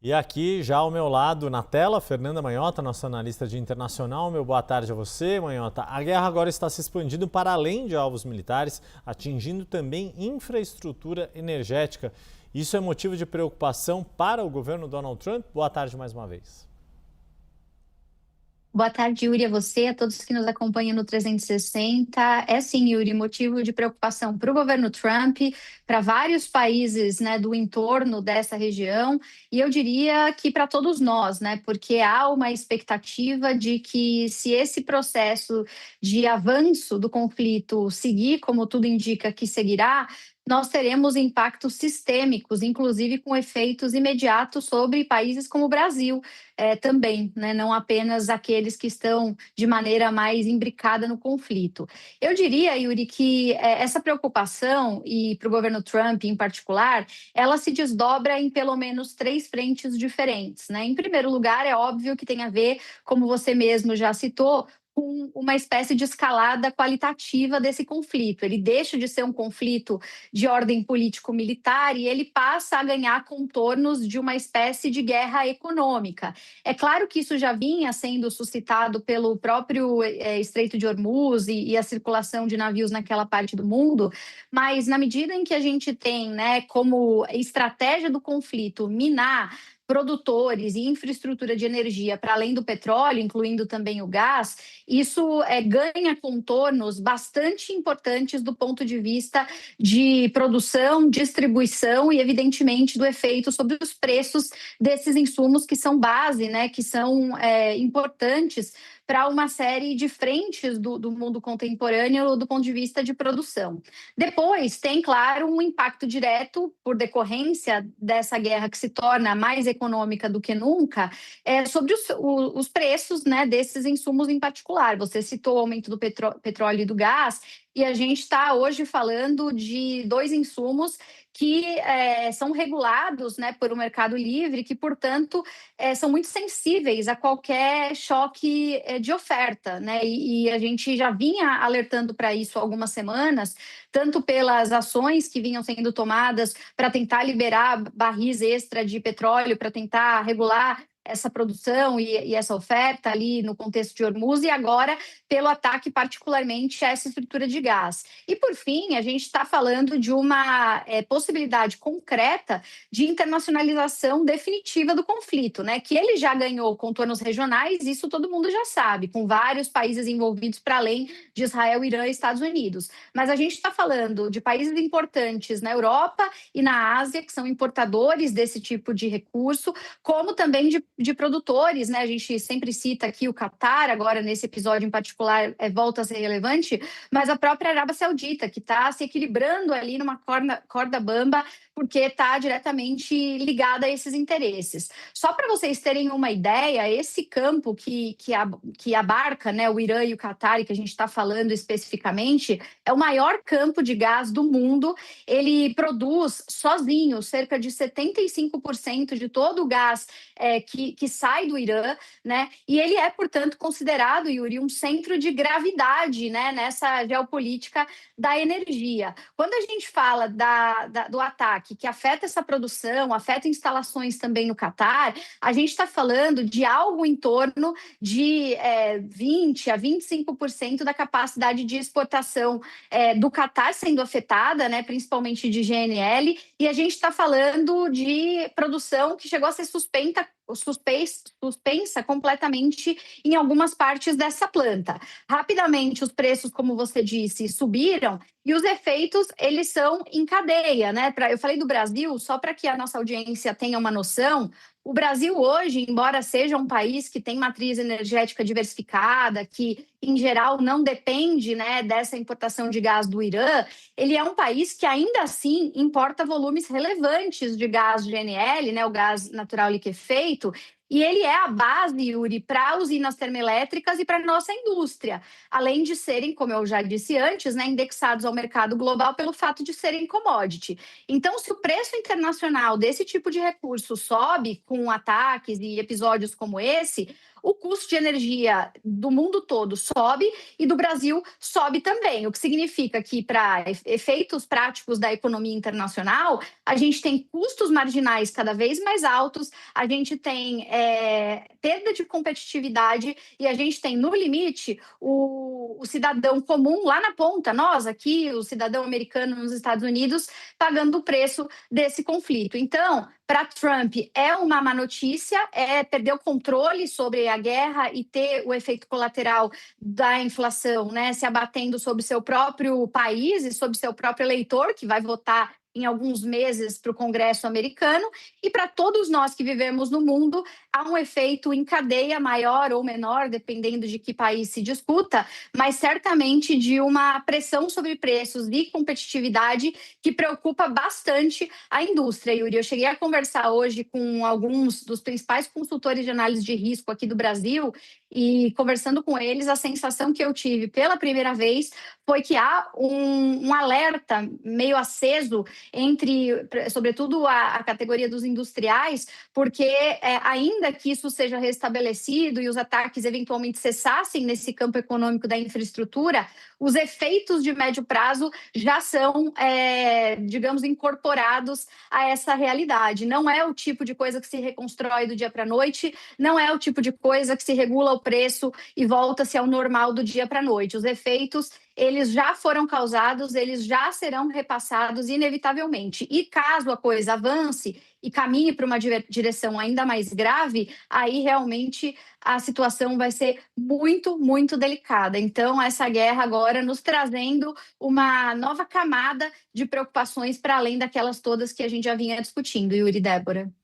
E aqui, já ao meu lado, na tela, Fernanda Manhota, nossa analista de internacional. Meu boa tarde a você, Manhota. A guerra agora está se expandindo para além de alvos militares, atingindo também infraestrutura energética. Isso é motivo de preocupação para o governo Donald Trump? Boa tarde mais uma vez. Boa tarde, Yuri, a você, a todos que nos acompanham no 360. É sim, Yuri, motivo de preocupação para o governo Trump, para vários países, né, do entorno dessa região, e eu diria que para todos nós, né, porque há uma expectativa de que, se esse processo de avanço do conflito seguir, como tudo indica que seguirá, nós teremos impactos sistêmicos, inclusive com efeitos imediatos sobre países como o Brasil, também, né? Não apenas aqueles que estão de maneira mais imbricada no conflito. Eu diria, Yuri, que essa preocupação, e para o governo Trump em particular, ela se desdobra em pelo menos três frentes diferentes, né? Em primeiro lugar, é óbvio que tem a ver, como você mesmo já citou, com uma espécie de escalada qualitativa desse conflito. Ele deixa de ser um conflito de ordem político-militar e ele passa a ganhar contornos de uma espécie de guerra econômica. É claro que isso já vinha sendo suscitado pelo próprio Estreito de Hormuz e a circulação de navios naquela parte do mundo, mas na medida em que a gente tem, né, como estratégia do conflito minar produtores e infraestrutura de energia para além do petróleo, incluindo também o gás, isso ganha contornos bastante importantes do ponto de vista de produção, distribuição e, evidentemente, do efeito sobre os preços desses insumos que são base, né, que são importantes para uma série de frentes do mundo contemporâneo do ponto de vista de produção. Depois, tem, claro, um impacto direto por decorrência dessa guerra que se torna mais econômica do que nunca, sobre os preços, né, desses insumos em particular. Você citou o aumento do petróleo e do gás, e a gente está hoje falando de dois insumos que são regulados, né, por um mercado livre, que, portanto, são muito sensíveis a qualquer choque de oferta, né? E a gente já vinha alertando para isso há algumas semanas, tanto pelas ações que vinham sendo tomadas para tentar liberar barris extra de petróleo, para tentar regular essa produção e essa oferta ali no contexto de Hormuz, e agora pelo ataque particularmente a essa estrutura de gás. E, por fim, a gente está falando de uma possibilidade concreta de internacionalização definitiva do conflito, né? Que ele já ganhou contornos regionais, isso todo mundo já sabe, com vários países envolvidos para além de Israel, Irã e Estados Unidos. Mas a gente está falando de países importantes na Europa e na Ásia, que são importadores desse tipo de recurso, como também de produtores, né? A gente sempre cita aqui o Catar, agora nesse episódio em particular volta a ser relevante, mas a própria Arábia Saudita, que está se equilibrando ali numa corda bamba, porque está diretamente ligada a esses interesses. Só para vocês terem uma ideia, esse campo que abarca, né, o Irã e o Catar, e que a gente está falando especificamente, é o maior campo de gás do mundo. Ele produz sozinho cerca de 75% de todo o gás que sai do Irã, né? E ele é, portanto, considerado, Yuri, um centro de gravidade, né, nessa geopolítica da energia. Quando a gente fala do ataque que afeta essa produção, afeta instalações também no Catar, a gente está falando de algo em torno de 20% a 25% da capacidade de exportação do Catar sendo afetada, né, principalmente de GNL, e a gente está falando de produção que chegou a ser suspensa completamente em algumas partes dessa planta. Rapidamente, os preços, como você disse, subiram, e os efeitos, eles são em cadeia, né? Eu falei do Brasil, só para que a nossa audiência tenha uma noção. O Brasil hoje, embora seja um país que tem matriz energética diversificada, que em geral não depende, né, dessa importação de gás do Irã, ele é um país que ainda assim importa volumes relevantes de gás GNL, né, o gás natural liquefeito, e ele é a base, Yuri, para usinas termoelétricas e para a nossa indústria, além de serem, como eu já disse antes, né, indexados ao mercado global pelo fato de serem commodity. Então, se o preço internacional desse tipo de recurso sobe com ataques e episódios como esse, o custo de energia do mundo todo sobe e do Brasil sobe também, o que significa que, para efeitos práticos da economia internacional, a gente tem custos marginais cada vez mais altos, a gente tem perda de competitividade e a gente tem, no limite, o cidadão comum lá na ponta, nós aqui, o cidadão americano nos Estados Unidos, pagando o preço desse conflito. Então, para Trump é uma má notícia, perder o controle sobre a guerra e ter o efeito colateral da inflação, né, se abatendo sobre seu próprio país e sobre seu próprio eleitor, que vai votar em alguns meses para o Congresso americano, e para todos nós que vivemos no mundo, há um efeito em cadeia maior ou menor, dependendo de que país se discuta, mas certamente de uma pressão sobre preços e competitividade que preocupa bastante a indústria, Yuri. Eu cheguei a conversar hoje com alguns dos principais consultores de análise de risco aqui do Brasil e, conversando com eles, a sensação que eu tive pela primeira vez foi que há um alerta meio aceso entre, sobretudo, a categoria dos industriais, porque ainda que isso seja restabelecido e os ataques eventualmente cessassem nesse campo econômico da infraestrutura, os efeitos de médio prazo já são, digamos, incorporados a essa realidade. Não é o tipo de coisa que se reconstrói do dia para a noite, não é o tipo de coisa que se regula o preço e volta-se ao normal do dia para a noite. Os efeitos, eles já foram causados, eles já serão repassados inevitavelmente. E caso a coisa avance e caminhe para uma direção ainda mais grave, aí realmente a situação vai ser muito, muito delicada. Então, essa guerra agora nos trazendo uma nova camada de preocupações para além daquelas todas que a gente já vinha discutindo, Yuri e Débora.